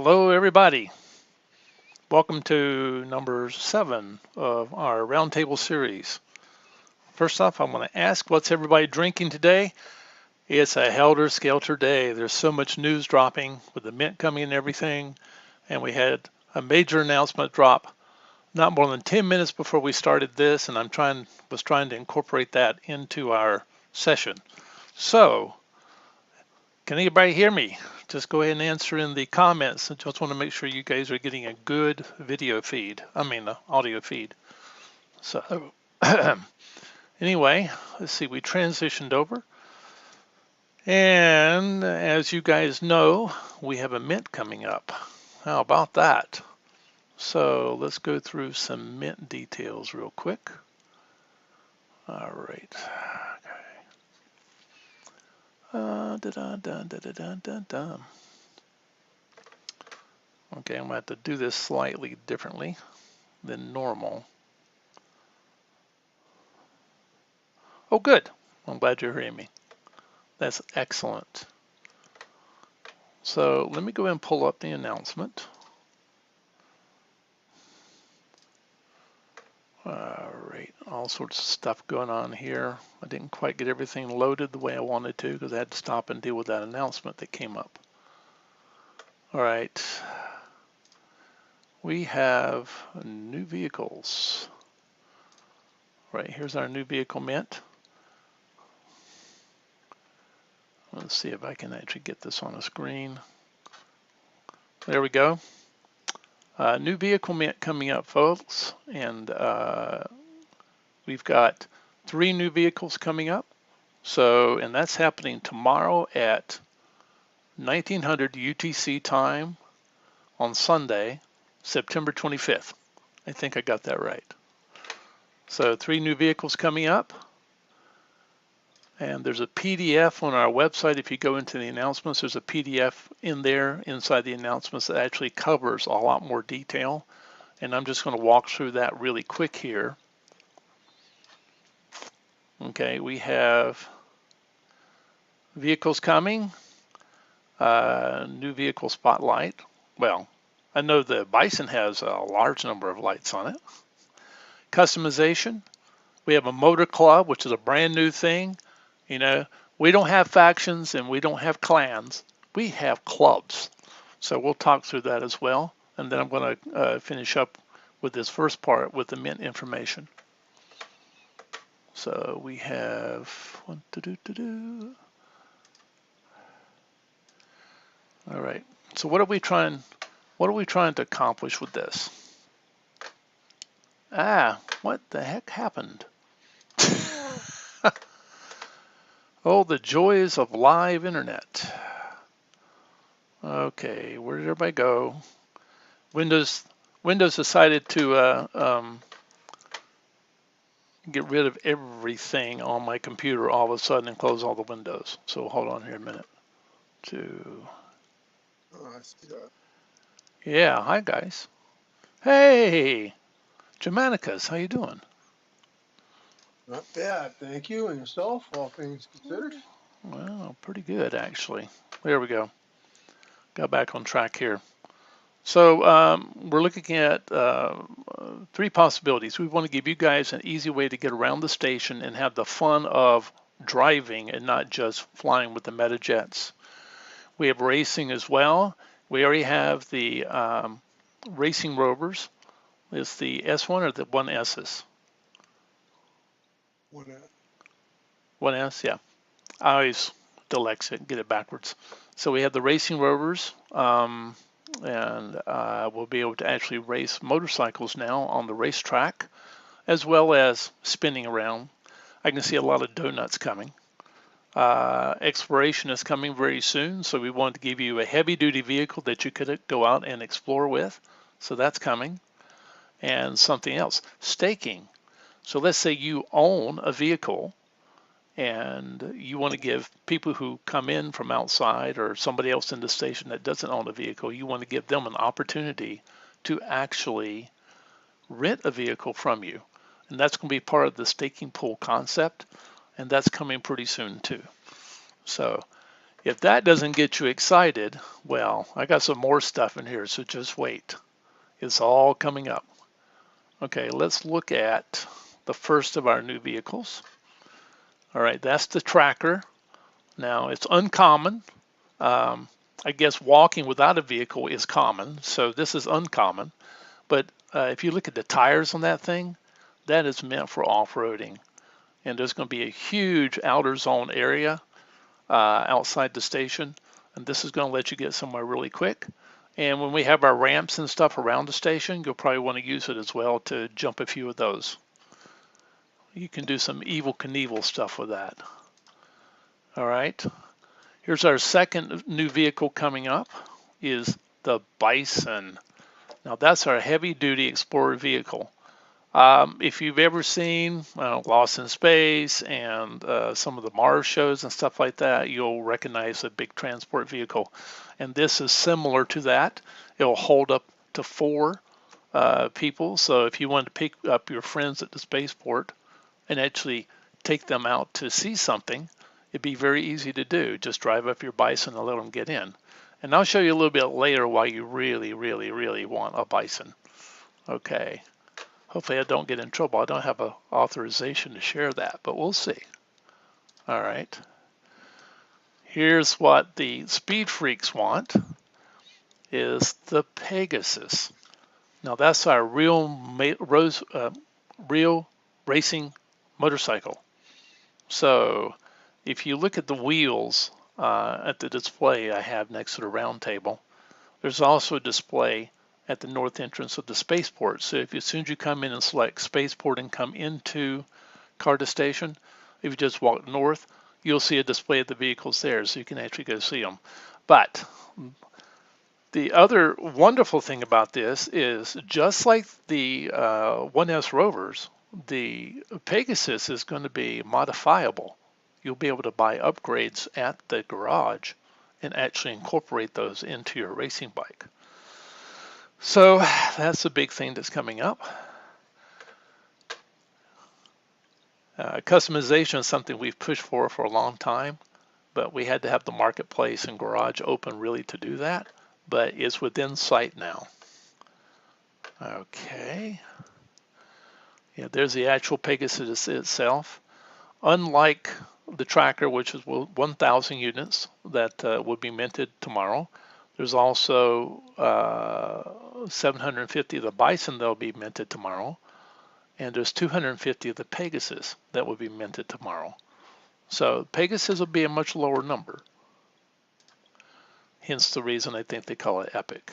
Hello, everybody. Welcome to number 7 of our Roundtable series. First off, I want to ask, what's everybody drinking today? It's a helter-skelter day. There's so much news dropping with the mint coming and everything, and we had a major announcement drop not more than 10 minutes before we started this, and was trying to incorporate that into our session. So, can anybody hear me? Just go ahead and answer in the comments. I just want to make sure you guys are getting a good audio feed. So anyway, let's see, we transitioned over. And as you guys know, we have a mint coming up. How about that? So let's go through some mint details real quick. All right. Okay, I'm going to have to do this slightly differently than normal. Oh, good. I'm glad you're hearing me. That's excellent. So let me go ahead and pull up the announcement. All right, all sorts of stuff going on here. I didn't quite get everything loaded the way I wanted to because I had to stop and deal with that announcement that came up. All right, we have new vehicles. Right, here's our new vehicle mint. Let's see if I can actually get this on a screen. There we go. New vehicle mint coming up, folks, and we've got 3 new vehicles coming up. So, and that's happening tomorrow at 1900 UTC time on Sunday, September 25th. I think I got that right. So 3 new vehicles coming up. And there's a PDF on our website. If you go into the announcements, there's a PDF in there inside the announcements that actually covers a lot more detail. And I'm just going to walk through that really quick here. Okay, we have vehicles coming, new vehicle spotlight. Well, I know the Bison has a large number of lights on it. Customization. We have a motor club, which is a brand new thing. You know, we don't have factions and we don't have clans. We have clubs. So we'll talk through that as well. And then I'm going to finish up with this first part with the mint information. So we have All right. So what are we trying to accomplish with this? What the heck happened? Oh, the joys of live internet. Okay, where did everybody go? Windows decided to get rid of everything on my computer all of a sudden and close all the windows. So hold on here a minute. Oh, I see that. Yeah, hi guys. Hey, Germanicus, how you doing? Not bad, thank you. And yourself, all things considered? Well, pretty good actually. There we go. Got back on track here. So we're looking at 3 possibilities. We want to give you guys an easy way to get around the station and have the fun of driving and not just flying with the metajets. We have racing as well. We already have the racing rovers. Is the S1 or the 1Ss? 1S. 1S, yeah. I always dyslexic, get it backwards. So we have the racing rovers, and we'll be able to actually race motorcycles now on the racetrack, as well as spinning around. I can see a lot of donuts coming. Exploration is coming very soon, so we want to give you a heavy-duty vehicle that you could go out and explore with. So that's coming. And something else, staking. So let's say you own a vehicle and you want to give people who come in from outside or somebody else in the station that doesn't own a vehicle, you want to give them an opportunity to actually rent a vehicle from you. And that's going to be part of the staking pool concept, and that's coming pretty soon too. So If that doesn't get you excited, well, I got some more stuff in here, so just wait. It's all coming up. Okay, let's look at the first of our new vehicles. All right, that's the tracker. Now, it's uncommon. I guess walking without a vehicle is common, so this is uncommon. But if you look at the tires on that thing, that is meant for off-roading. And there's going to be a huge outer zone area outside the station, and this is going to let you get somewhere really quick. And when we have our ramps and stuff around the station, you'll probably want to use it as well to jump a few of those. You can do some Evel Knievel stuff with that. All right, here's our second new vehicle coming up, is the Bison. Now that's our heavy-duty explorer vehicle. If you've ever seen Lost in Space and some of the Mars shows and stuff like that, you'll recognize a big transport vehicle. And this is similar to that. It'll hold up to 4 people. So if you want to pick up your friends at the spaceport and actually take them out to see something, it'd be very easy to do. Just drive up your Bison and let them get in. And I'll show you a little bit later why you really, really, really want a Bison. Okay. Hopefully I don't get in trouble. I don't have an authorization to share that, but we'll see. All right. Here's what the speed freaks want, is the Pegasus. Now that's our real racing motorcycle. So if you look at the wheels at the display I have next to the Roundtable, there's also a display at the north entrance of the spaceport. So if as soon as you come in and select spaceport and come into Carda station, if you just walk north, you'll see a display of the vehicles there, so you can actually go see them. But the other wonderful thing about this is, just like the 1S rovers, the Pegasus is going to be modifiable. You'll be able to buy upgrades at the garage and actually incorporate those into your racing bike. So that's a big thing that's coming up. Customization is something we've pushed for a long time, but we had to have the marketplace and garage open really to do that, but it's within sight now. Okay. Yeah, there's the actual Pegasus itself. Unlike the tracker, which is 1,000 units that will be minted tomorrow, there's also 750 of the Bison that will be minted tomorrow, and there's 250 of the Pegasus that will be minted tomorrow. So Pegasus will be a much lower number. Hence the reason I think they call it epic.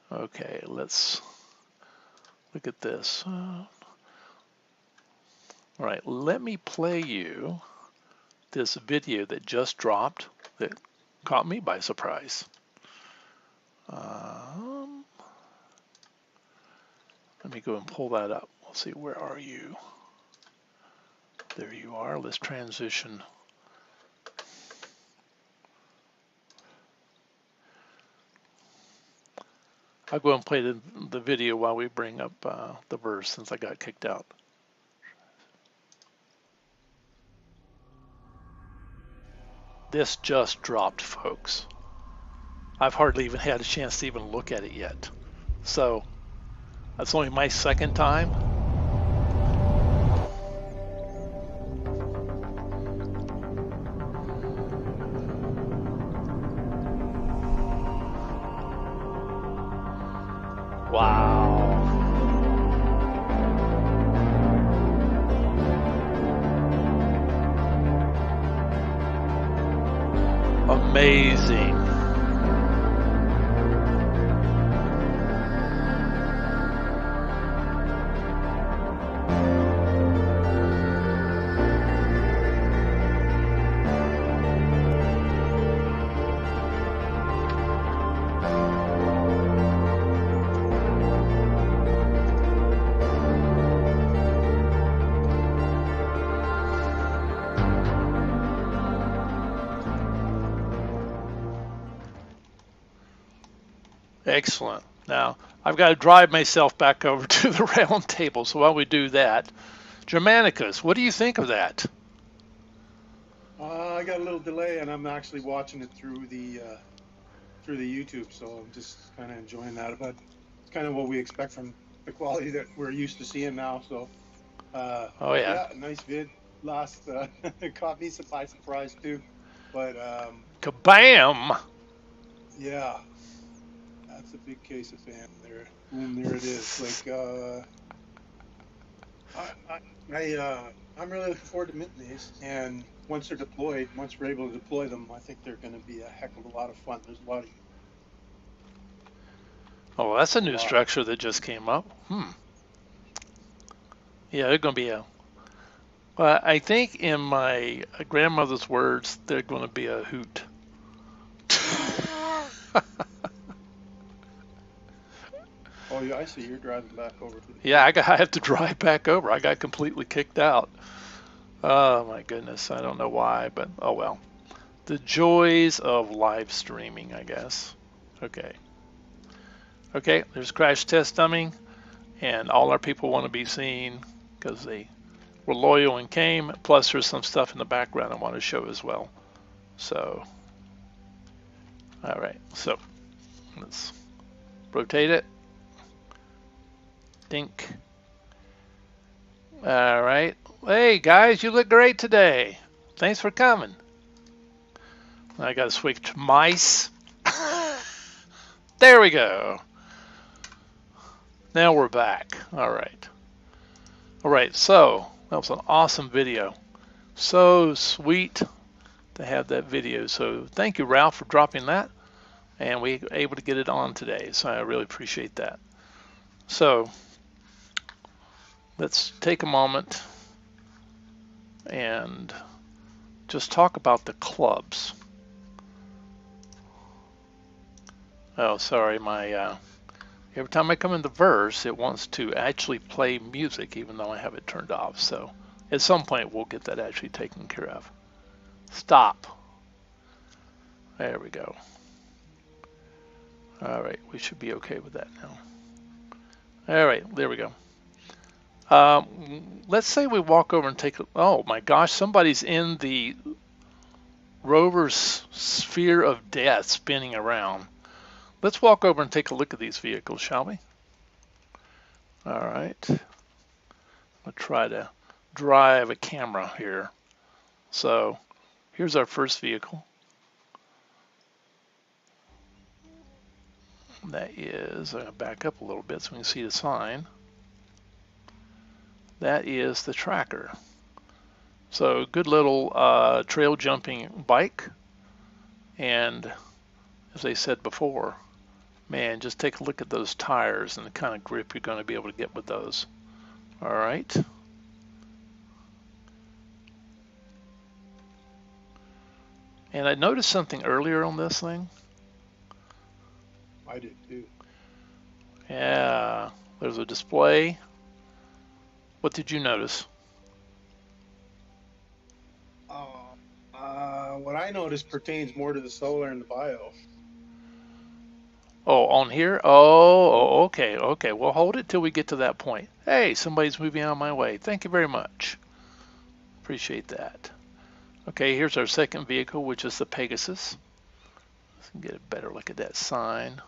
Okay, let's look at this. All right, let me play you this video that just dropped that caught me by surprise. Let me go and pull that up. We'll see, where are you? There you are. Let's transition. I'll go and play the video while we bring up the verse, since I got kicked out. This just dropped, folks. I've hardly even had a chance to even look at it yet. So that's only my second time. Wow. Amazing. Excellent. Now, I've got to drive myself back over to the round table, so while we do that, Germanicus, what do you think of that? I got a little delay, and I'm actually watching it through the YouTube, so I'm just kind of enjoying that. But it's kind of what we expect from the quality that we're used to seeing now. So Oh yeah. yeah, nice vid. Last caught me by surprise too. But Kabam! yeah, that's a big case of fan there. Boom, there it is. Like I, I, I'm really looking forward to minting these. And once they're deployed, once we're able to deploy them, I think they're going to be a heck of a lot of fun. There's a lot of Oh, that's a a new lot. structure that just came up. Yeah, they're going to be a. Well, I think in my grandmother's words, they're going to be a hoot. Oh yeah, I see you're driving back over to the Yeah, camp. I have to drive back over. I got completely kicked out. Oh my goodness, I don't know why, but oh well. The joys of live streaming, I guess. Okay. Okay, there's crash test dumbing, and all our people want to be seen because they were loyal and came. Plus, there's some stuff in the background I want to show as well. So, all right, so let's rotate it. Dink. All right. Hey guys, you look great today. Thanks for coming. I got to switch to mice. There we go. Now we're back. All right. All right. So that was an awesome video. So sweet to have that video. So thank you, Ralph, for dropping that. And we were able to get it on today. So I really appreciate that. So let's take a moment and just talk about the clubs. Oh, sorry, my every time I come into verse, it wants to actually play music, even though I have it turned off. So at some point, we'll get that actually taken care of. Stop. There we go. All right, we should be okay with that now. All right, there we go. Let's say we walk over and take a, oh my gosh, somebody's in the rover's sphere of death spinning around. Let's walk over and take a look at these vehicles, shall we? All right. I'll try to drive a camera here. So here's our first vehicle. That is, I'm going to back up a little bit so we can see the sign. That is the tracker. So good little trail jumping bike. And as I said before, man, just take a look at those tires and the kind of grip you're going to be able to get with those. All right. And I noticed something earlier on this thing. I did too. Yeah, there's a display. What did you notice? What I noticed pertains more to the solar and the bio. Oh, on here? Oh, okay, okay. Well, hold it till we get to that point. Hey, somebody's moving out of my way. Thank you very much. Appreciate that. Okay, here's our second vehicle, which is the Pegasus. Let's get a better look at that sign.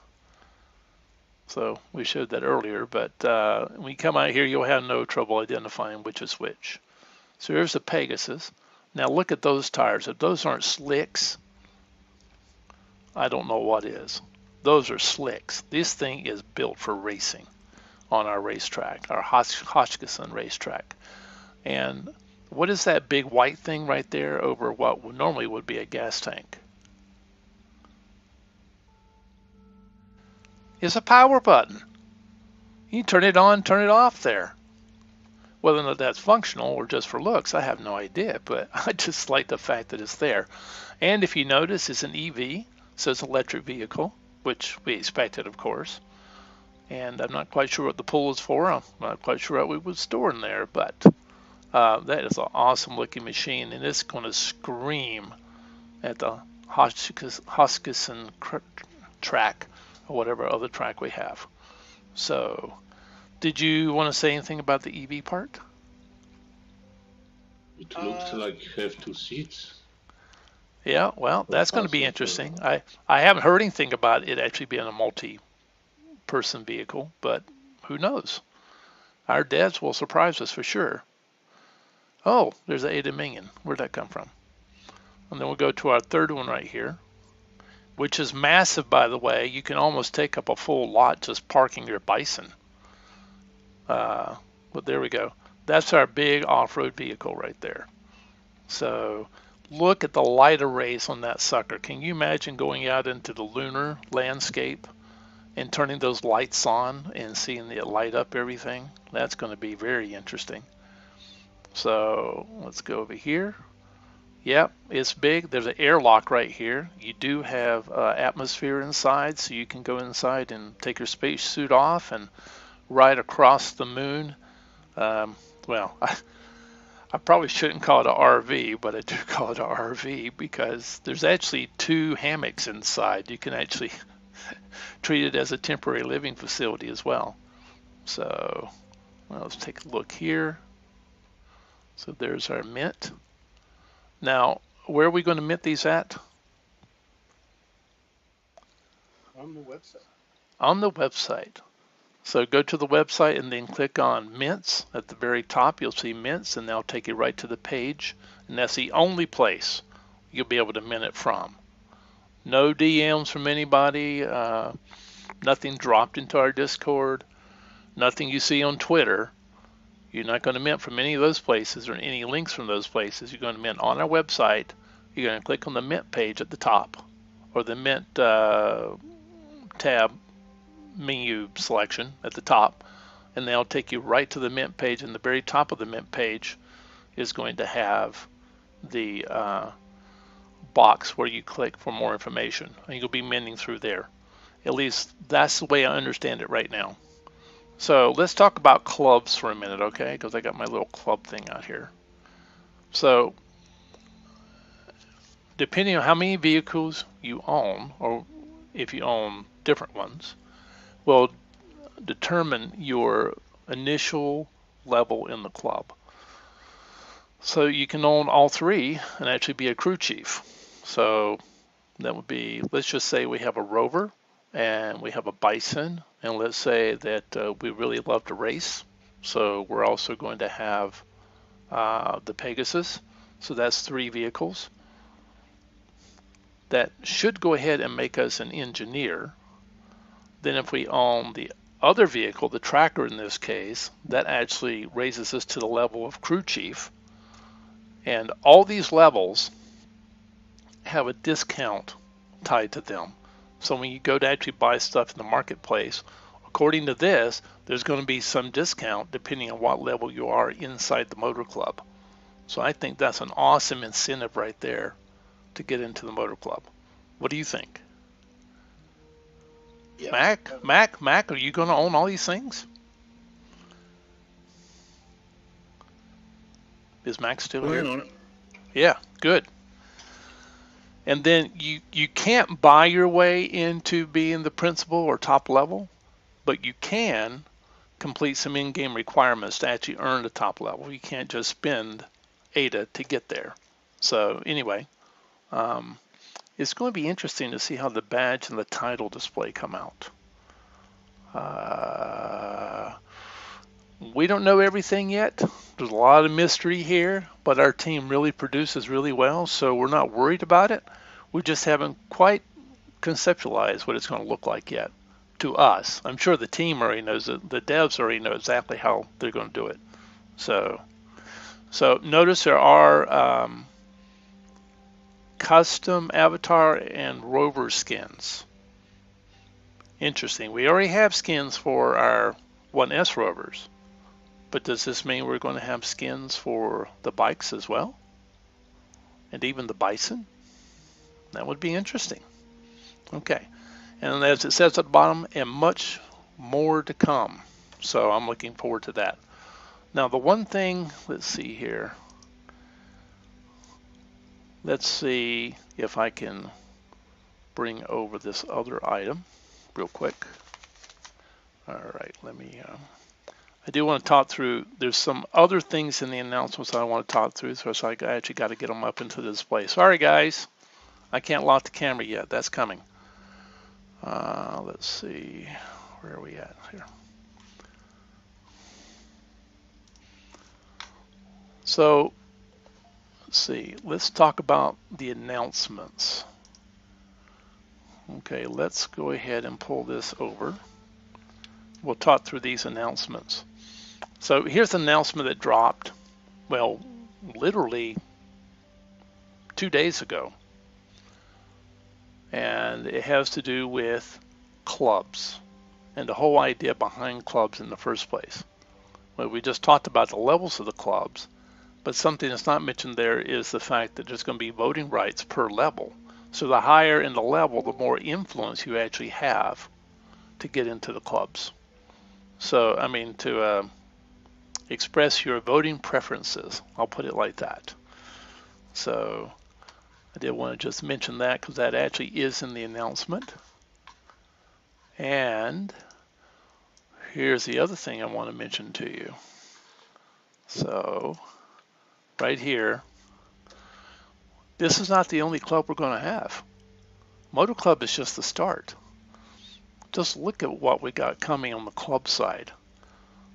So we showed that earlier, but when you come out here, you'll have no trouble identifying which is which. So here's the Pegasus. Now look at those tires. If those aren't slicks, I don't know what is. Those are slicks. This thing is built for racing on our racetrack, our Hotchkiss racetrack. And what is that big white thing right there over what normally would be a gas tank? It's a power button. You can turn it on, turn it off there. Whether or not that's functional or just for looks, I have no idea, but I just like the fact that it's there. And if you notice, it's an EV, so it's an electric vehicle, which we expected, of course. And I'm not quite sure what the pull is for. I'm not quite sure what we would store in there, but that is an awesome looking machine, and it's going to scream at the Hotchkiss track or whatever other track we have. So, did you want to say anything about the EV part? It looks like you have two seats. Yeah, well, That's that's going to be possible interesting. too. I haven't heard anything about it actually being a multi-person vehicle, but who knows? Our devs will surprise us for sure. Oh, there's a Dominion. Where'd that come from? And then we'll go to our third one right here, which is massive, by the way. You can almost take up a full lot just parking your Bison. But there we go. That's our big off-road vehicle right there. So look at the light arrays on that sucker. Can you imagine going out into the lunar landscape and turning those lights on and seeing it light up everything? That's going to be very interesting. So let's go over here. Yep, it's big. There's an airlock right here. You do have atmosphere inside, so you can go inside and take your spacesuit off and ride across the moon. Um, well, I probably shouldn't call it an RV, but I do call it an RV because there's actually 2 hammocks inside. You can actually treat it as a temporary living facility as well. So well, let's take a look here. So there's our mint. Now, where are we going to mint these at? On the website. On the website. So go to the website and then click on mints. At the very top, you'll see mints, and they'll take you right to the page. And that's the only place you'll be able to mint it from. No DMs from anybody, nothing dropped into our Discord, nothing you see on Twitter. You're not going to mint from any of those places or any links from those places. You're going to mint on our website. You're going to click on the mint page at the top, or the mint tab menu selection at the top, and they'll take you right to the mint page. And the very top of the mint page is going to have the box where you click for more information, and you'll be minting through there. At least that's the way I understand it right now. So let's talk about clubs for a minute, okay? Because I got my little club thing out here. So depending on how many vehicles you own, or if you own different ones, will determine your initial level in the club. So you can own all 3 and actually be a crew chief. So that would be, let's just say we have a rover and we have a Bison, and let's say that we really love to race. So we're also going to have the Pegasus. So that's 3 vehicles. That should go ahead and make us an engineer. Then if we own the other vehicle, the tracker in this case, that actually raises us to the level of crew chief. And all these levels have a discount tied to them. So when you go to actually buy stuff in the marketplace, according to this, there's going to be some discount depending on what level you are inside the motor club. So I think that's an awesome incentive right there to get into the motor club. What do you think? Yeah. Mac, are you going to own all these things? Is Mac still here? On it. Yeah, good. And then you can't buy your way into being the principal or top level, but you can complete some in-game requirements to actually earn the top level. You can't just spend ADA to get there. So anyway, it's going to be interesting to see how the badge and the title display come out. We don't know everything yet. There's a lot of mystery here, but our team really produces really well, so we're not worried about it. We just haven't quite conceptualized what it's going to look like yet to us. I'm sure the team already knows it. The devs already know exactly how they're going to do it. So notice there are custom avatar and rover skins. Interesting. We already have skins for our 1S rovers. But does this mean we're going to have skins for the bikes as well? And even the Bison? That would be interesting. Okay. And as it says at the bottom, and much more to come. So I'm looking forward to that. Now the one thing, let's see here. Let's see if I can bring over this other item real quick. All right, let me... I do want to talk through, there's some other things in the announcements I want to talk through, so I actually got to get them up into the display. Sorry guys, I can't lock the camera yet. That's coming. Let's see. Where are we at here? So let's see. Let's talk about the announcements. Okay, let's go ahead and pull this over. We'll talk through these announcements. So here's an announcement that dropped, well, literally 2 days ago. And it has to do with clubs and the whole idea behind clubs in the first place. Well, we just talked about the levels of the clubs, but something that's not mentioned there is the fact that there's going to be voting rights per level. So the higher in the level, the more influence you actually have to get into the clubs. So, I mean, to express your voting preferences, I'll put it like that. So I did want to just mention that because that actually is in the announcement. And here's the other thing I want to mention to you. So right here, this is not the only club we're going to have. Motor Club is just the start. Just look at what we got coming on the club side.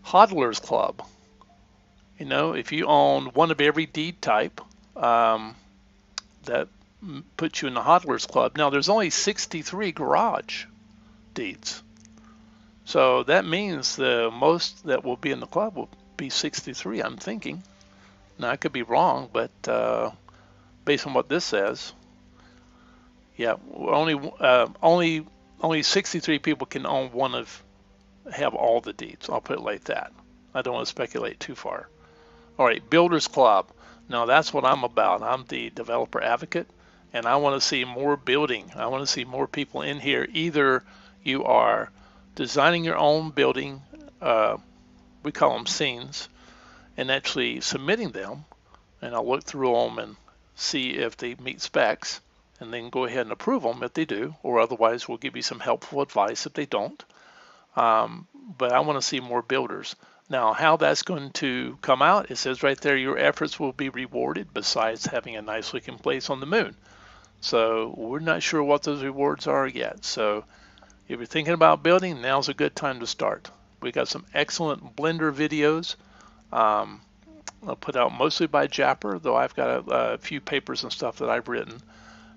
Hodlers Club. You know, if you own one of every deed type, that puts you in the Hodlers Club. Now, there's only 63 garage deeds. So that means the most that will be in the club will be 63, I'm thinking. Now, I could be wrong, but based on what this says, yeah, only 63 people can own have all the deeds. I'll put it like that. I don't want to speculate too far. All right, Builders Club. Now that's what I'm about. I'm the developer advocate, and I want to see more building. I want to see more people in here. Either you are designing your own building, we call them scenes, and actually submitting them, and I'll look through them and see if they meet specs, and then go ahead and approve them if they do, or otherwise we'll give you some helpful advice if they don't. But I want to see more builders. Now, how that's going to come out, it says right there, your efforts will be rewarded besides having a nice looking place on the moon. So we're not sure what those rewards are yet. So if you're thinking about building, now's a good time to start. We got some excellent Blender videos. I'll put out mostly by Japper, though I've got a few papers and stuff that I've written.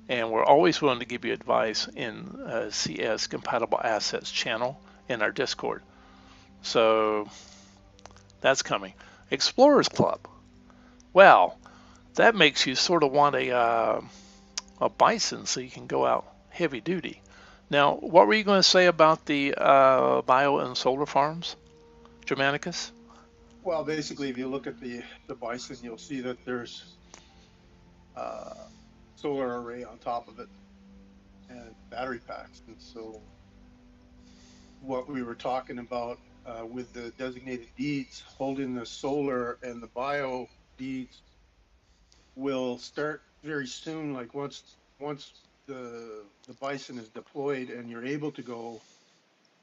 And we're always willing to give you advice in CS Compatible Assets channel in our Discord. So that's coming. Explorers Club. Well, that makes you sort of want a Bison so you can go out heavy duty. Now, what were you going to say about the bio and solar farms, Germanicus? Well, basically, if you look at the Bison, you'll see that there's solar array on top of it and battery packs. And so what we were talking about with the designated deeds, holding the solar and the bio deeds will start very soon. Like once the Bison is deployed and you're able to go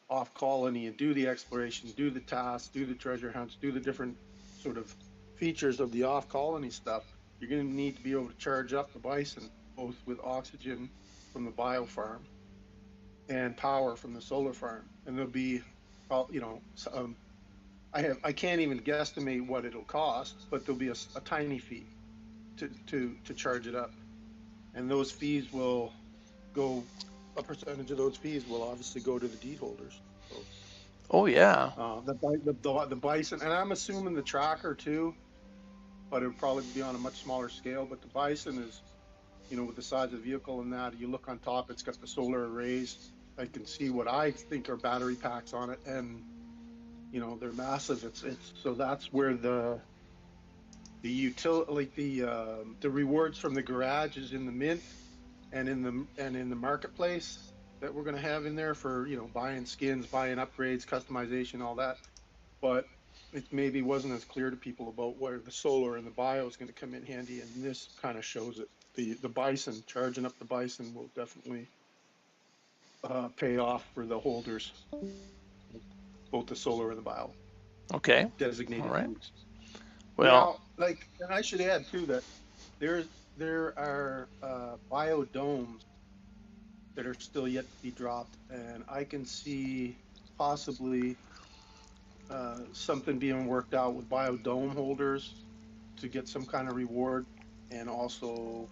off colony and do the exploration, do the tasks, do the treasure hunts, do the different sort of features of the off colony stuff, you're going to need to be able to charge up the Bison both with oxygen from the bio farm and power from the solar farm. And there'll be, you know, I can't even guesstimate what it'll cost, but there'll be a tiny fee to charge it up, and those fees will go. A percentage of those fees will obviously go to the deed holders. So, oh yeah. The Bison, and I'm assuming the tracker too, but it'll probably be on a much smaller scale. But the Bison is, you know, with the size of the vehicle and that, you look on top, it's got the solar arrays. I can see what I think are battery packs on it, and you know they're massive. It's so that's where the rewards from the garage is in the mint and in the marketplace that we're going to have in there for, you know, buying skins, buying upgrades, customization, all that. But it maybe wasn't as clear to people about where the solar and the bio is going to come in handy, and this kind of shows it. The Bison, charging up the Bison will definitely pay off for the holders, both the solar and the bio. Okay. Designated All right. foods. Well, Now, like, and I should add too that there are biodomes that are still yet to be dropped, and I can see possibly something being worked out with biodome holders to get some kind of reward, and also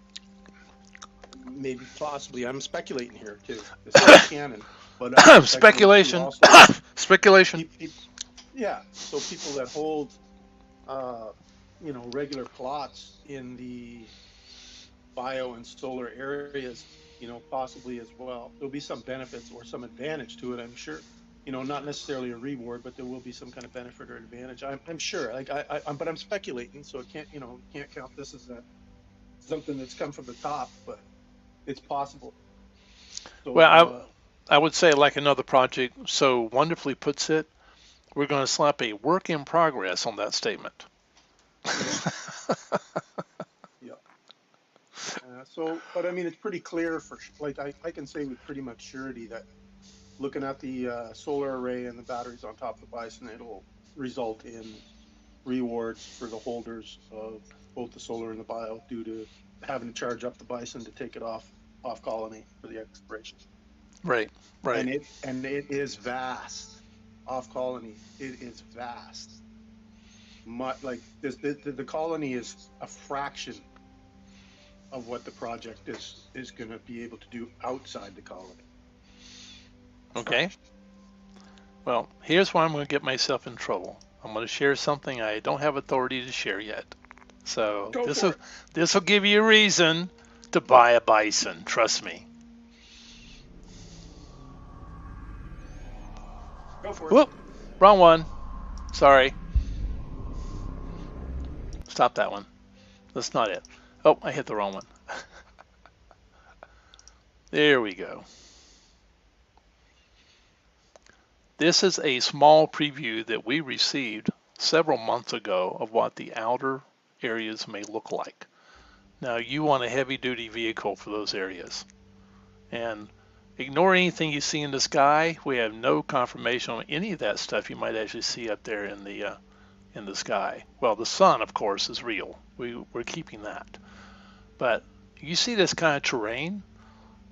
maybe possibly, I'm speculating here too. This isn't canon, but I'm speculating too. Speculation. Also, Speculation. yeah. So people that hold, uh, regular plots in the bio and solar areas, possibly as well. There'll be some benefits or some advantage to it, I'm sure. Not necessarily a reward, but there will be some kind of benefit or advantage. I'm sure. Like but I'm speculating, so it can't, can't count this as something that's come from the top, but it's possible. Well, So I would say, like another project so wonderfully puts it, we're going to slap a work in progress on that statement. yeah. But I mean, it's pretty clear like I can say with pretty much surety that looking at the solar array and the batteries on top of the Bison, it'll result in rewards for the holders of both the solar and the bio due to having to charge up the Bison to take it off colony for the exploration. Right, right. And it is vast. Off colony, it is vast. Like the colony is a fraction of what the project is going to be able to do outside the colony. Okay. Well, here's why I'm going to get myself in trouble. I'm going to share something I don't have authority to share yet. So this will give you a reason to buy a Bison. Trust me. Go for it. Whoop, wrong one. Sorry. Stop that one. That's not it. Oh, I hit the wrong one. There we go. This is a small preview that we received several months ago of what the outer areas may look like. Now, you want a heavy-duty vehicle for those areas. And ignore anything you see in the sky. We have no confirmation on any of that stuff you might actually see up there in the sky. Well, the sun, of course, is real. We're keeping that. But you see this kind of terrain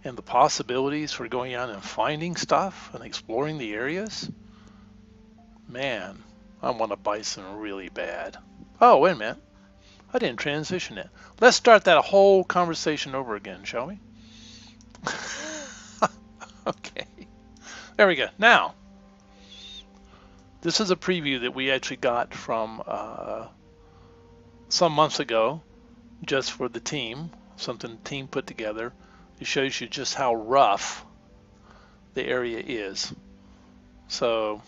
and the possibilities for going out and finding stuff and exploring the areas. Man, I want a Bison really bad. Oh, wait a minute. I didn't transition it. Let's start that whole conversation over again, shall we? Okay. There we go. Now, this is a preview that we actually got from some months ago just for the team, something the team put together. It shows you just how rough the area is. So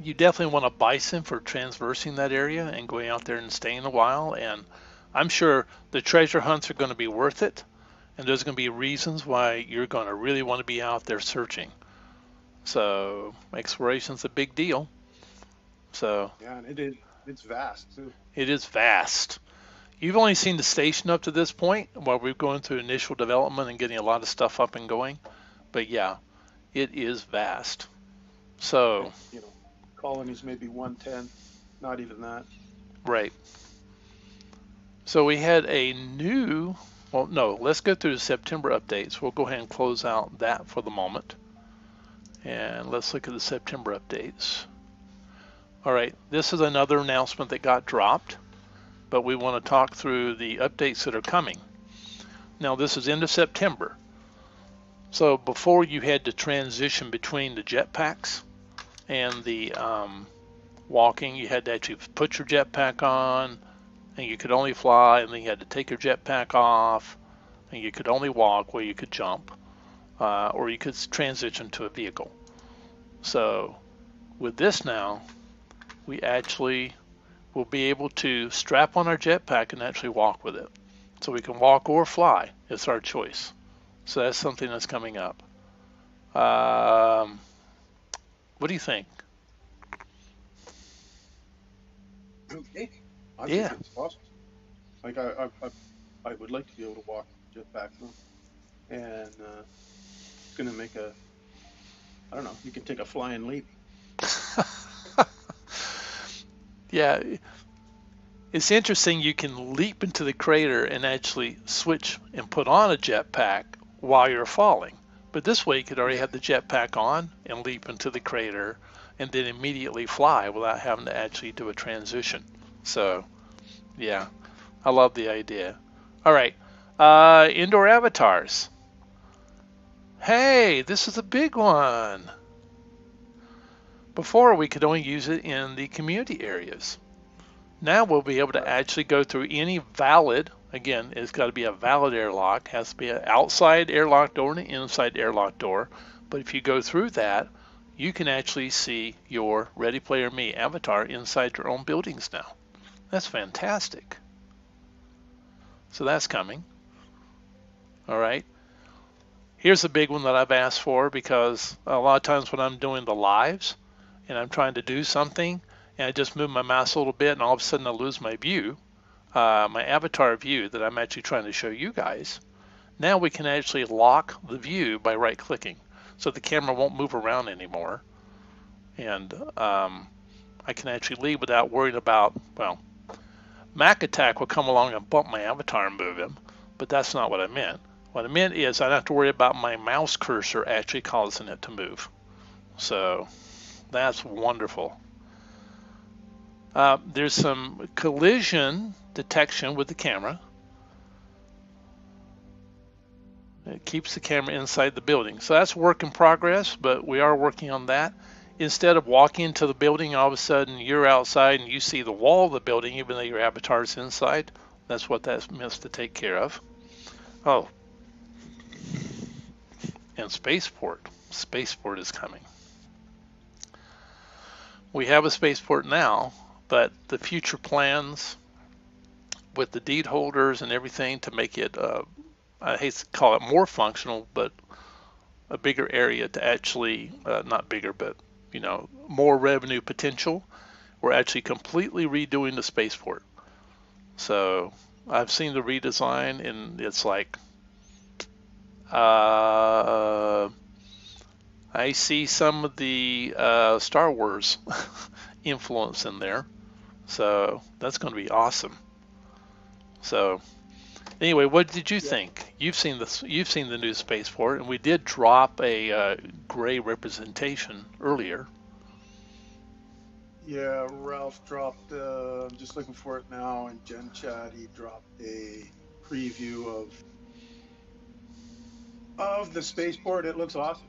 you definitely want a Bison for transversing that area and going out there and staying a while. And I'm sure the treasure hunts are going to be worth it. And there's going to be reasons why you're going to really want to be out there searching. So exploration's a big deal. So yeah, and it's vast too. It is vast. You've only seen the station up to this point while we're going through initial development and getting a lot of stuff up and going. But yeah, it is vast. So, colonies maybe 110, not even that. Right. So we had a new, well, no, let's go through the September updates. We'll go ahead and close out that for the moment. And let's look at the September updates. All right, this is another announcement that got dropped, but we want to talk through the updates that are coming. Now, this is end of September. So before you had to transition between the jetpacks and the walking, you had to actually put your jetpack on, and you could only fly, and then you had to take your jetpack off, and you could only walk where you could jump, or you could transition to a vehicle. So with this now, we actually will be able to strap on our jetpack and actually walk with it. So we can walk or fly. It's our choice. So that's something that's coming up. What do you think? Okay. I think it's awesome. Like I would like to be able to walk jetpack though. And it's gonna make I don't know, you can take a flying leap. Yeah, It's interesting, you can leap into the crater and actually switch and put on a jetpack while you're falling. But this way you could already Yeah. have the jetpack on and leap into the crater and then immediately fly without having to actually do a transition. So, yeah, I love the idea. All right, indoor avatars. Hey, this is a big one. Before, we could only use it in the community areas. Now we'll be able to actually go through any valid, again, it's got to be a valid airlock, has to be an outside airlock door and an inside airlock door. But if you go through that, you can actually see your Ready Player Me avatar inside your own buildings now. That's fantastic. So that's coming. All right. Here's a big one that I've asked for, because a lot of times when I'm doing the lives and I'm trying to do something and I just move my mouse a little bit and all of a sudden I lose my view, my avatar view that I'm actually trying to show you guys. Now we can actually lock the view by right clicking, so the camera won't move around anymore, and I can actually leave without worrying about, well, Mac Attack will come along and bump my avatar and move him, but that's not what I meant. What I meant is I don't have to worry about my mouse cursor actually causing it to move. So that's wonderful. There's some collision detection with the camera. It keeps the camera inside the building. So that's work in progress, but we are working on that. Instead of walking into the building, all of a sudden you're outside and you see the wall of the building, even though your avatar's inside. That's what that's meant to take care of. Oh, and spaceport. Spaceport is coming. We have a spaceport now, but the future plans with the deed holders and everything to make it, I hate to call it more functional, but a bigger area to actually, not bigger, but more revenue potential. We're actually completely redoing the spaceport. So I've seen the redesign, and it's like, I see some of the Star Wars influence in there. So that's going to be awesome. So anyway, what did you think? You've seen this. You've seen the new spaceport, and we did drop a gray representation earlier. Yeah, Ralph dropped. I'm just looking for it now in Gen Chat. He dropped a preview of the spaceport. It looks awesome,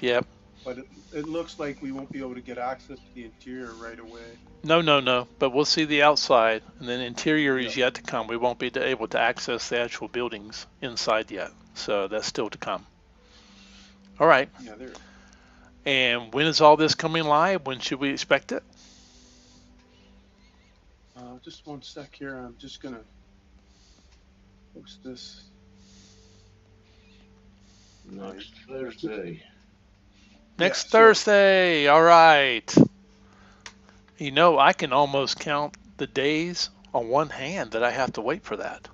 Yep. but it looks like we won't be able to get access to the interior right away. No. But we'll see the outside, and then interior is Yeah. yet to come. We won't be able to access the actual buildings inside yet, so that's still to come. All right. Yeah, there. And when is all this coming live? When should we expect it? Just one sec here. I'm just gonna post this. Next Thursday. Next Yeah, so- Thursday. All right. I can almost count the days on one hand that I have to wait for that,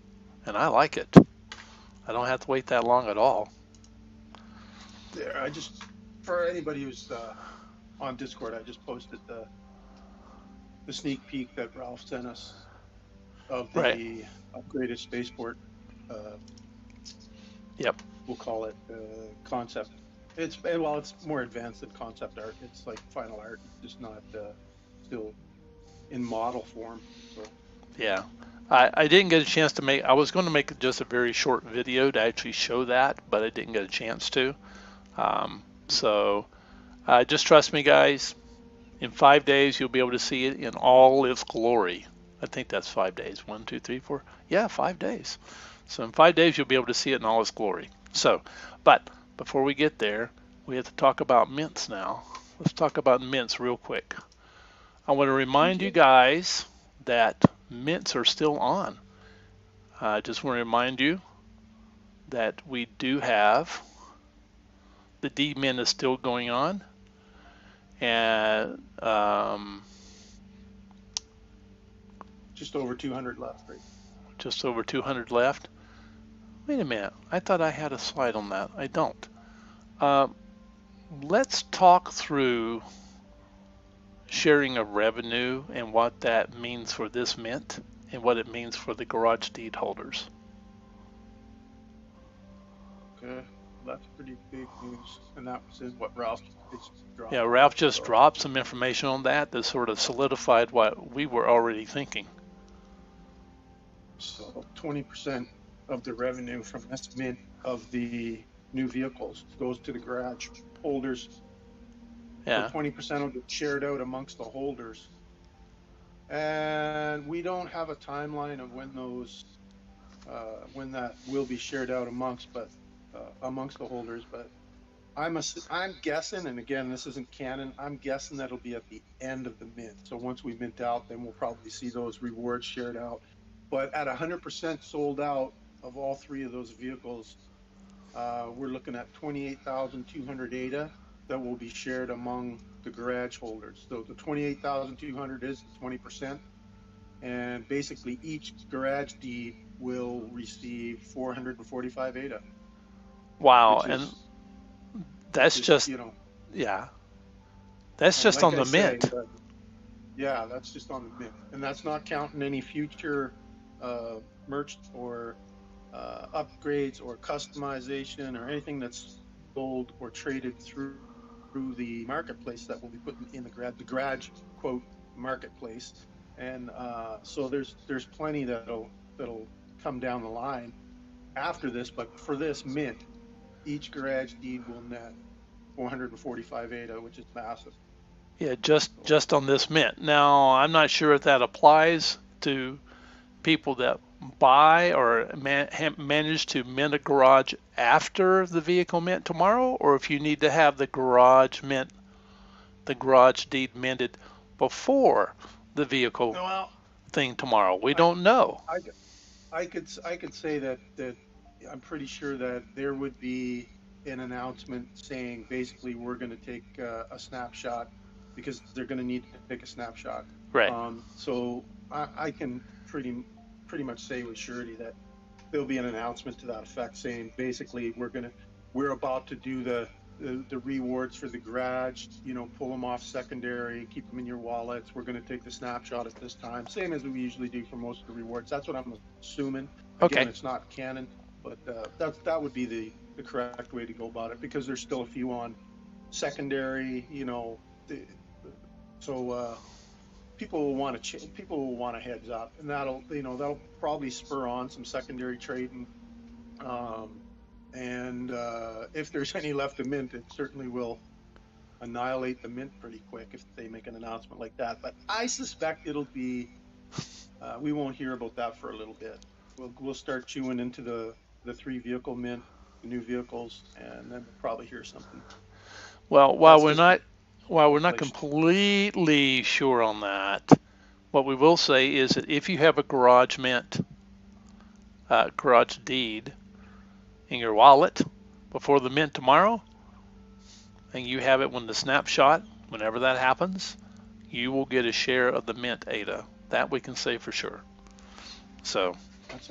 and I like it. I don't have to wait that long at all. There, for anybody who's on Discord, I just posted the sneak peek that Ralph sent us of the Right. upgraded spaceport. Yep. We'll call it concept. It's more advanced than concept art. It's like final art, just not still in model form. So. Yeah. I didn't get a chance to make. I was going to make just a very short video to actually show that, but I didn't get a chance to. So just trust me, guys. In 5 days, you'll be able to see it in all its glory. I think that's 5 days. 1, 2, 3, 4. Yeah, 5 days. So in 5 days, you'll be able to see it in all its glory. So, but before we get there, we have to talk about mints now. Let's talk about mints real quick. I want to remind you guys that mints are still on. I just want to remind you that we do have the D mint is still going on, and Just over 200 left, right? just over 200 left. Wait a minute, I thought I had a slide on that. I don't. Let's talk through sharing of revenue and what that means for this mint and what it means for the garage deed holders. Okay, that's pretty big news, and that was in what Ralph just dropped. Yeah, Ralph just dropped some information on that sort of solidified what we were already thinking. So 20% of the revenue from this mint of the new vehicles goes to the garage holders. Yeah. So 20% will get shared out amongst the holders. And we don't have a timeline of when those, when that will be shared out amongst the holders. But I'm guessing, and again, this isn't canon, I'm guessing that'll be at the end of the mint. So once we mint out, then we'll probably see those rewards shared out. But at 100% sold out of all three of those vehicles, we're looking at 28,200 ADA that will be shared among the garage holders. So the 28,200 is the 20%, and basically each garage deed will receive 445 ADA. Wow, and that's just, you know, yeah, that's just like on the mint. Yeah, that's just on the mint, and that's not counting any future merch or upgrades or customization or anything that's sold or traded through the marketplace that will be put in the garage quote marketplace. And so there's plenty that'll come down the line after this, but for this mint, each garage deed will net 445 ADA, which is massive. Yeah, just on this mint. Now, I'm not sure if that applies to people that buy or manage to mint a garage after the vehicle mint tomorrow, or if you need to have the garage deed minted before the vehicle thing tomorrow. We don't know. I could say that I'm pretty sure that there would be an announcement saying basically we're going to take a snapshot, because they're going to need to take a snapshot. Right. So I can pretty much say with surety that there'll be an announcement to that effect saying basically we're about to do the rewards for the garage, pull them off secondary, keep them in your wallets. We're going to take the snapshot at this time, same as we usually do for most of the rewards. That's what I'm assuming. Again, okay. It's not canon, but that would be the correct way to go about it, because there's still a few on secondary, so people will want a heads up, and that'll probably spur on some secondary trading. And if there's any left to mint, it certainly will annihilate the mint pretty quick if they make an announcement like that. But I suspect it'll be, we won't hear about that for a little bit. We'll start chewing into the 3 vehicle mint, the new vehicles, and then we'll probably hear something. Well, while we're not completely sure on that, what we will say is that if you have a garage mint, garage deed in your wallet before the mint tomorrow, and you have it when the snapshot, whenever that happens, you will get a share of the mint ADA. That we can say for sure. So it's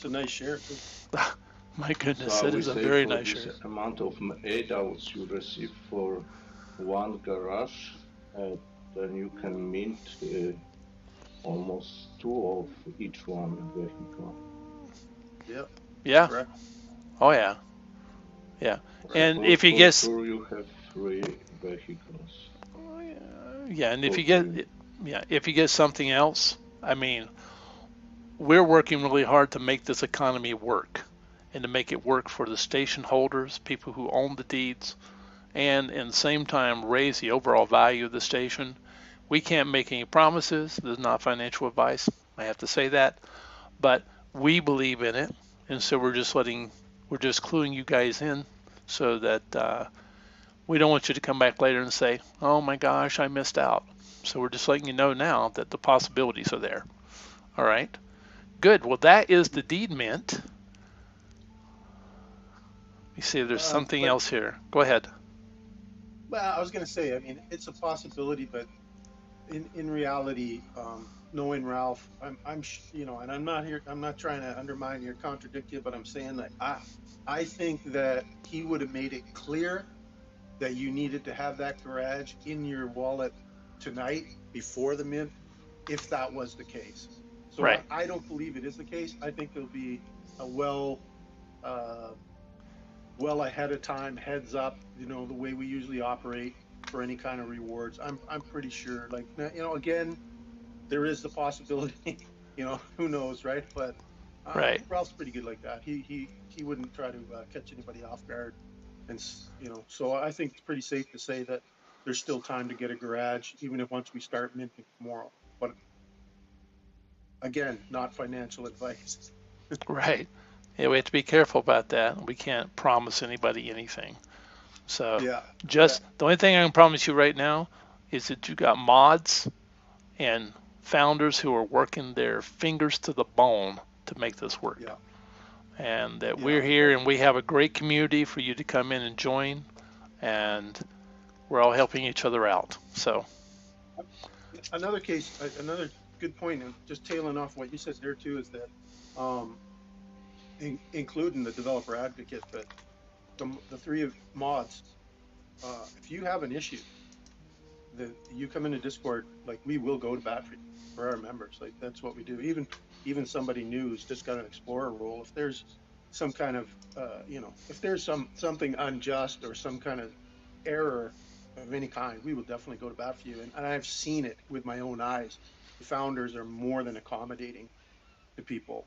a nice share too. My goodness, that is a very nice share. Amount of ADA which you receive for one garage, then you can mint almost 2 of each one vehicle. Yep. Yeah. Correct. Oh yeah. Yeah. And if you get, sure you have 3 vehicles. Yeah, and if you get something else, I mean, we're working really hard to make this economy work, and to make it work for the station holders, people who own the deeds, and in the same time raise the overall value of the station. We can't make any promises. This is not financial advice. I have to say that, but we believe in it, and so we're just cluing you guys in, so that we don't want you to come back later and say, oh my gosh, I missed out. So we're just letting you know now that the possibilities are there. All right. Good. Well, that is the deed mint. Let me see if there's something else here. Go ahead. Well, I was going to say, I mean, it's a possibility, but in reality, knowing Ralph, and I'm not trying to undermine you or contradict you, but I'm saying that I think that he would have made it clear that you needed to have that garage in your wallet tonight before the mint, if that was the case. So Right. I don't believe it is the case. I think there'll be a uh, well ahead of time, heads up, the way we usually operate for any kind of rewards. I'm pretty sure, like, again, there is the possibility, who knows, right? But Right. Ralph's pretty good like that. He wouldn't try to catch anybody off guard, and so I think it's pretty safe to say that there's still time to get a garage, even if once we start minting tomorrow. But again, not financial advice. Right. Yeah, we have to be careful about that. We can't promise anybody anything. So Yeah, just the only thing I can promise you right now is that you got mods and founders who are working their fingers to the bone to make this work. yeah, And that yeah. we're here and we have a great community for you to come in and join, and we're all helping each other out. So Another another good point, and just tailing off what you said there too, is that um, including the developer advocate, but the three of mods, if you have an issue, you come into Discord, like, we will go to bat for our members. Like, that's what we do. Even somebody new who's just got an explorer role, if there's some kind of if there's something unjust or some kind of error of any kind, we will definitely go to bat for you. And I've seen it with my own eyes. The founders are more than accommodating to people,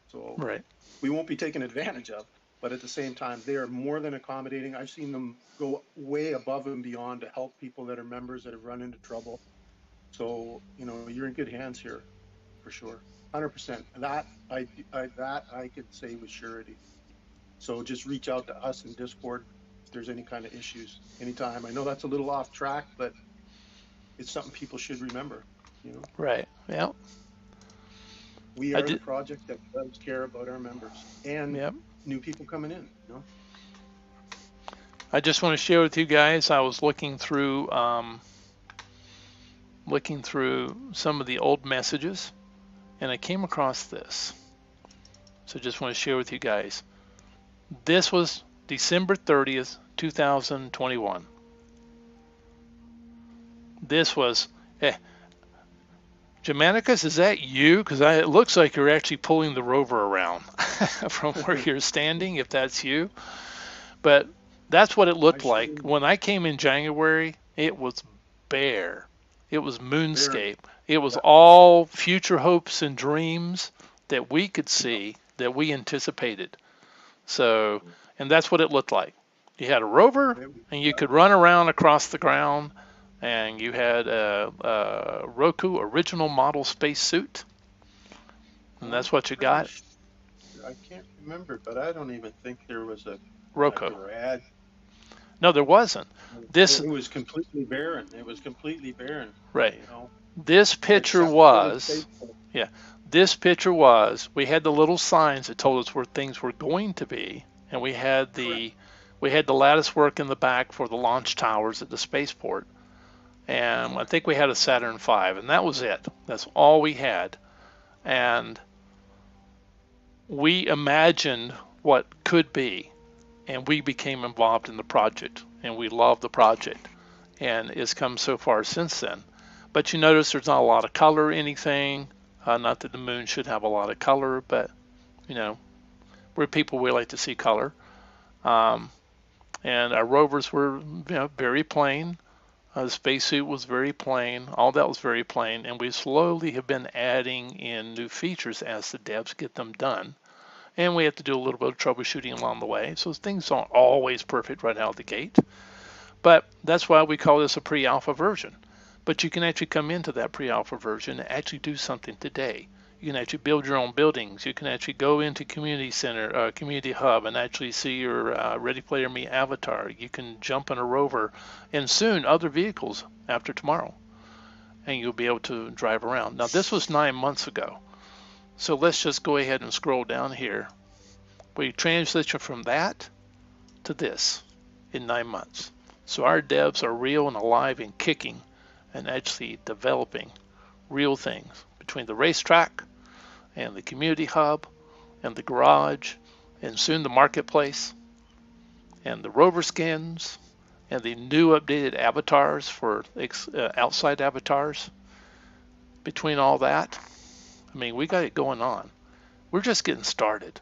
so right. we won't be taken advantage of. But at the same time, they are more than accommodating. I've seen them go way above and beyond to help people that are members that have run into trouble. So, you're in good hands here, for sure. 100%. That I could say with surety. So just reach out to us in Discord if there's any kind of issues anytime. I know that's a little off track, but it's something people should remember. Right. Yeah. We are the project that does care about our members and new people coming in. I just want to share with you guys, I was looking through some of the old messages, and I came across this. So just want to share with you guys. This was December 30th, 2021. This was, Germanicus, is that you? Because it looks like you're actually pulling the rover around from where you're standing, if that's you. But that's what it looked like. When I came in January, it was bare. It was moonscape. It was all future hopes and dreams that we could see, that we anticipated. So, and that's what it looked like. You had a rover, and you could run around across the ground, and you had a Roku original model spacesuit, and that's what you got. I can't remember, but I don't even think there was a Roku. Ad. No, there wasn't. It was completely barren. It was completely barren. Right. This picture was, this picture was, we had the little signs that told us where things were going to be, and we had the lattice work in the back for the launch towers at the spaceport. And I think we had a Saturn V, and that was it. That's all we had. And we imagined what could be, and we became involved in the project, and we love the project, and it's come so far since then. But you notice there's not a lot of color or anything. Not that the moon should have a lot of color, but we're people, we like to see color. And our rovers were very plain. The spacesuit was very plain. All that was very plain, and we slowly have been adding in new features as the devs get them done. And we have to do a little bit of troubleshooting along the way, so things aren't always perfect right out of the gate. But that's why we call this a pre-alpha version. But you can actually come into that pre-alpha version and actually do something today. You can actually build your own buildings. You can actually go into community center, community hub, and actually see your Ready Player Me avatar. You can jump in a rover, and soon other vehicles after tomorrow, and you'll be able to drive around. Now this was 9 months ago, so let's just go ahead and scroll down here. We transition from that to this in 9 months. So our devs are real and alive and kicking, and actually developing real things between the racetrack and the community hub and the garage and soon the marketplace and the rover skins and the new updated avatars for outside avatars, between all that, I mean, we got it going on. We're just getting started,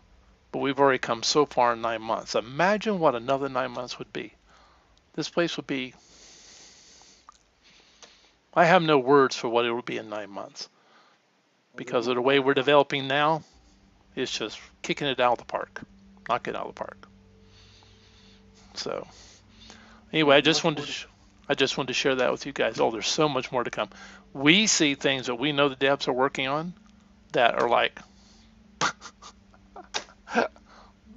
but we've already come so far in 9 months. Imagine what another 9 months would be. This place would be, I have no words for what it would be in 9 months because of the way we're developing now. It's just kicking it out of the park, knocking it out of the park. So anyway, I just wanted to share that with you guys. Oh, there's so much more to come. We see things that we know the devs are working on that are like,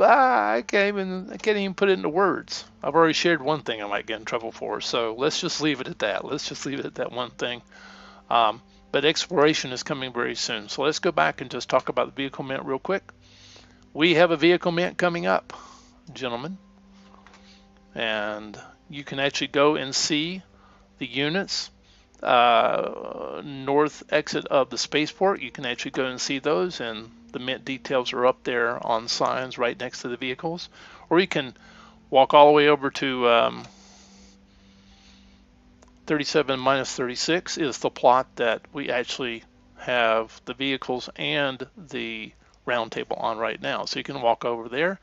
I can't even put it into words. I've already shared one thing I might get in trouble for, so let's just leave it at that. Let's just leave it at that one thing. But exploration is coming very soon. So let's go back and just talk about the vehicle mint real quick. We have a vehicle mint coming up, gentlemen. And you can actually go and see the units north exit of the spaceport. You can actually go and see those, and the mint details are up there on signs right next to the vehicles. Or you can walk all the way over to 37-36 is the plot that we actually have the vehicles and the Roundtable on right now. So you can walk over there.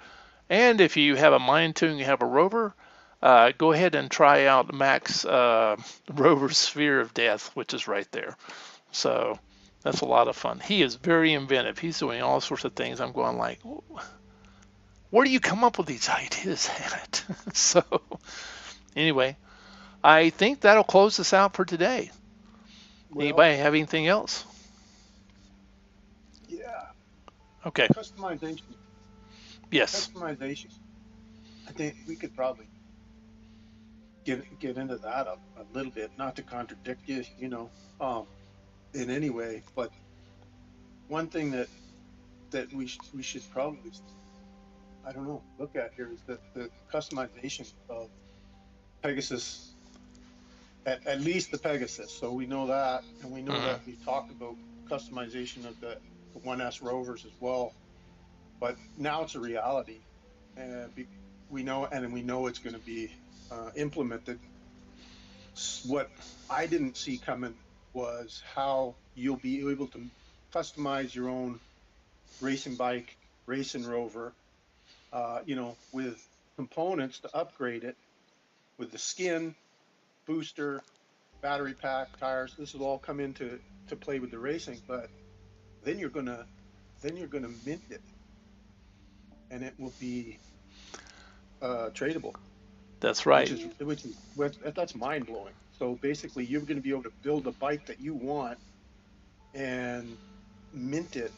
And if you have a mind to and you have a rover, go ahead and try out Mac's rover Sphere of Death, which is right there. So that's a lot of fun. He is very inventive. He's doing all sorts of things. I'm going like, where do you come up with these ideas at? So anyway, I think that'll close us out for today. Well, anybody have anything else? Yeah. Okay. Customization. Yes. Customization. I think we could probably get into that a little bit, not to contradict you, in any way, but one thing that we should probably, I don't know, look at here is that the customization of Pegasus, at least the Pegasus. So we know that, and we know that we've talked about customization of the 1S rovers as well, but now it's a reality, and we know it's going to be implemented. What I didn't see coming was how you'll be able to customize your own racing bike, racing rover, with components to upgrade it, with the skin, booster, battery pack, tires. This will all come into play with the racing, but then you're gonna mint it, and it will be tradable. That's right. That's mind blowing. So basically, you're going to be able to build a bike that you want and mint it,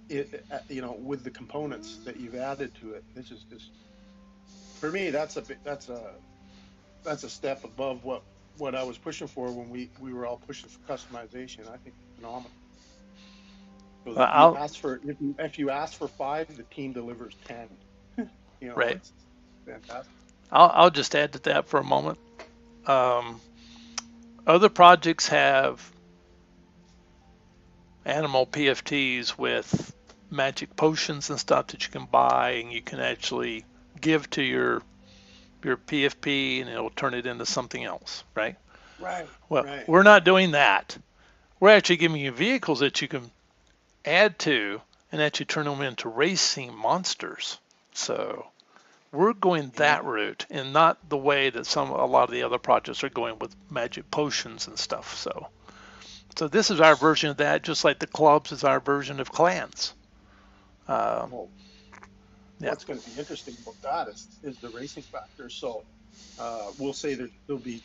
with the components that you've added to it. This is just, for me, that's a step above what I was pushing for when we were all pushing for customization. I think it's phenomenal. So if you ask for 5, the team delivers 10. Right. It's fantastic. I'll just add to that for a moment. Other projects have animal PFTs with magic potions and stuff that you can buy, and you can actually give to your PFP, and it'll turn it into something else, right? Right. Well, right. We're not doing that. We're actually giving you vehicles that you can add to and actually turn them into racing monsters. So we're going that route, and not the way that a lot of the other projects are going with magic potions and stuff. So this is our version of that, just like the clubs is our version of clans. What's going to be interesting about that is the racing factor. So we'll say that there'll be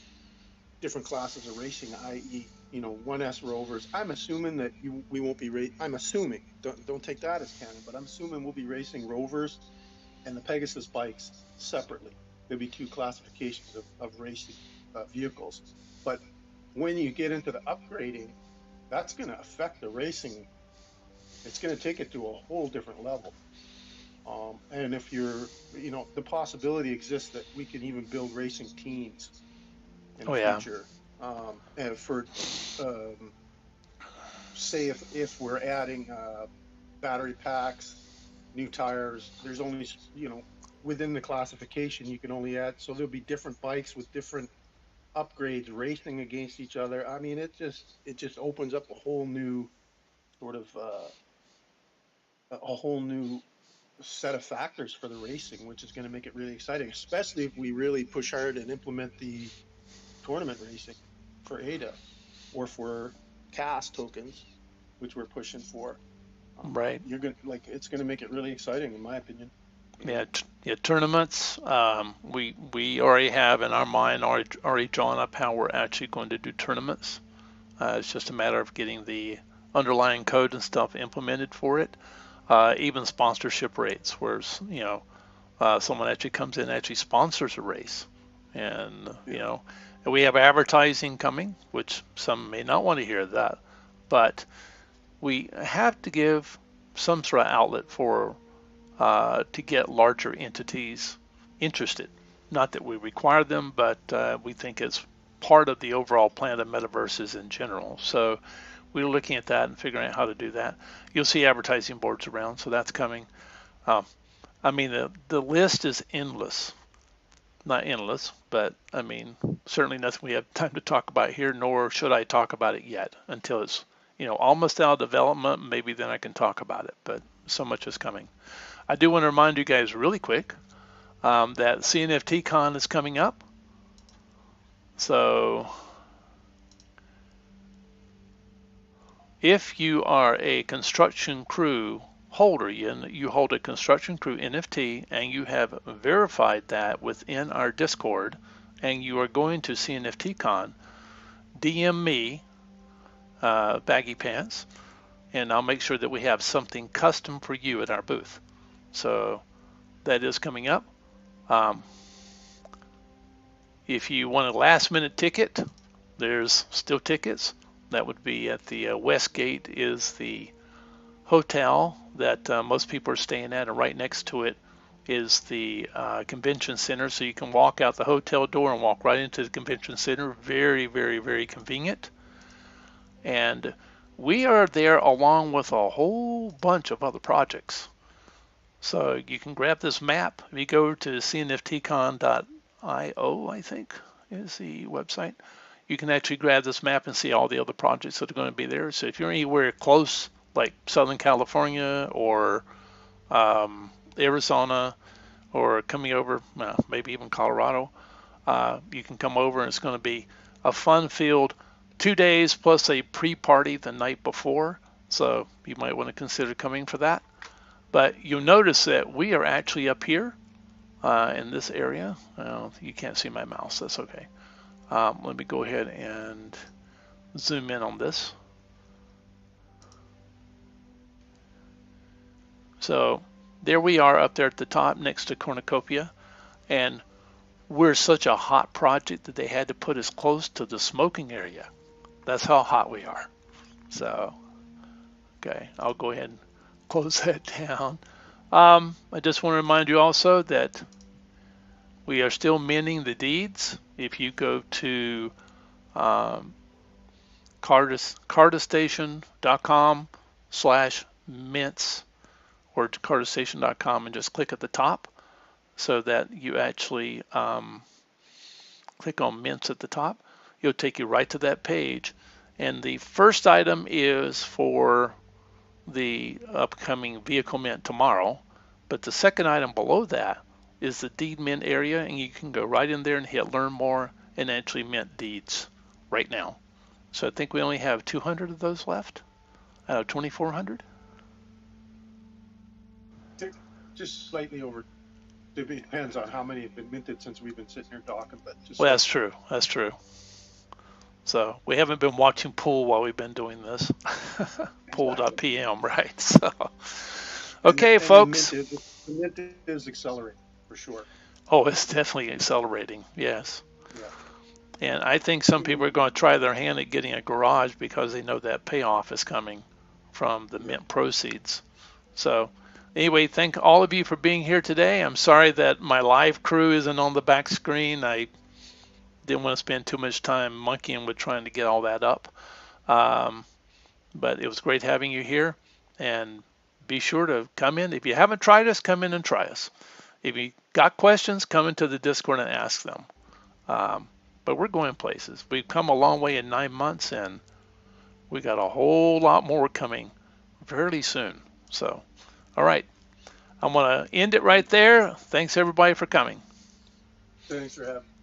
different classes of racing, i.e., 1S rovers. I'm assuming that we won't be I'm assuming, don't take that as canon, but I'm assuming we'll be racing rovers and the Pegasus bikes separately. There'll be 2 classifications of racing vehicles. But when you get into the upgrading, that's going to affect the racing. It's going to take it to a whole different level. And if you're, the possibility exists that we can even build racing teams in the future. And for, say if we're adding battery packs, new tires, there's only, within the classification, you can only add, so there'll be different bikes with different upgrades racing against each other. I mean, it just opens up a whole new sort of a whole new set of factors for the racing, which is going to make it really exciting, especially if we really push hard and implement the tournament racing for ADA or for CAS tokens, which we're pushing for. Right. You're going to it's going to make it really exciting, in my opinion. Yeah, tournaments. We already have in our mind already drawn up how we're actually going to do tournaments. It's just a matter of getting the underlying code and stuff implemented for it. Even sponsorship rates, where someone actually comes in and actually sponsors a race, and we have advertising coming, which some may not want to hear that, but we have to give some sort of outlet for to get larger entities interested. Not that we require them, but we think it's part of the overall plan of metaverses in general. So we're looking at that and figuring out how to do that. You'll see advertising boards around, so that's coming. I mean, the list is endless. Not endless, but I mean, certainly nothing we have time to talk about here, nor should I talk about it yet until it's almost out of development. Maybe then I can talk about it, but so much is coming. I do want to remind you guys really quick that cnftcon is coming up. So if you are a construction crew holder, you hold a construction crew NFT and you have verified that within our Discord and you are going to cnftcon, DM me, Baggy Pants, and I'll make sure that we have something custom for you at our booth. So that is coming up. If you want a last minute ticket, there's still tickets. That would be at the West Gate is the hotel that most people are staying at, and right next to it is the convention center. So you can walk out the hotel door and walk right into the convention center. Very, very, very convenient. And we are there along with a whole bunch of other projects. So you can grab this map. If you go to cnftcon.io, I think is the website, you can actually grab this map and see all the other projects that are going to be there. So if you're anywhere close, like Southern California or Arizona, or coming over, maybe even Colorado, you can come over, and it's going to be a fun-filled 2 days plus a pre-party the night before. So you might want to consider coming for that. But you'll notice that we are actually up here in this area. You can't see my mouse, that's okay. Let me go ahead and zoom in on this. So there we are up there at the top next to Cornucopia, and we're such a hot project that they had to put us close to the smoking area. That's how hot we are. So, okay, I'll go ahead and close that down. I just want to remind you also that we are still minting the deeds. If you go to cardastation.com/mints or to cardastation.com and just click at the top so that you actually click on mints at the top. It'll take you right to that page. And the first item is for the upcoming vehicle mint tomorrow, but the second item below that is the deed mint area, and you can go right in there and hit learn more and actually mint deeds right now. So I think we only have 200 of those left out of 2,400. Just slightly over. It depends on how many have been minted since we've been sitting here talking, but just well, that's true. That's true. So we haven't been watching pool while we've been doing this. Pool.pm, right? So, okay, and folks. The mint is accelerating for sure. Oh, it's definitely accelerating. Yes. Yeah. And I think some people are going to try their hand at getting a garage because they know that payoff is coming from the mint proceeds. So anyway, thank all of you for being here today. I'm sorry that my live crew isn't on the back screen. I didn't want to spend too much time monkeying with trying to get all that up. But it was great having you here. And be sure to come in. If you haven't tried us, come in and try us. if you got questions, come into the Discord and ask them. But we're going places. We've come a long way in 9 months, and we got a whole lot more coming fairly soon. So, all right, I'm going to end it right there. Thanks everybody for coming. Thanks for having me.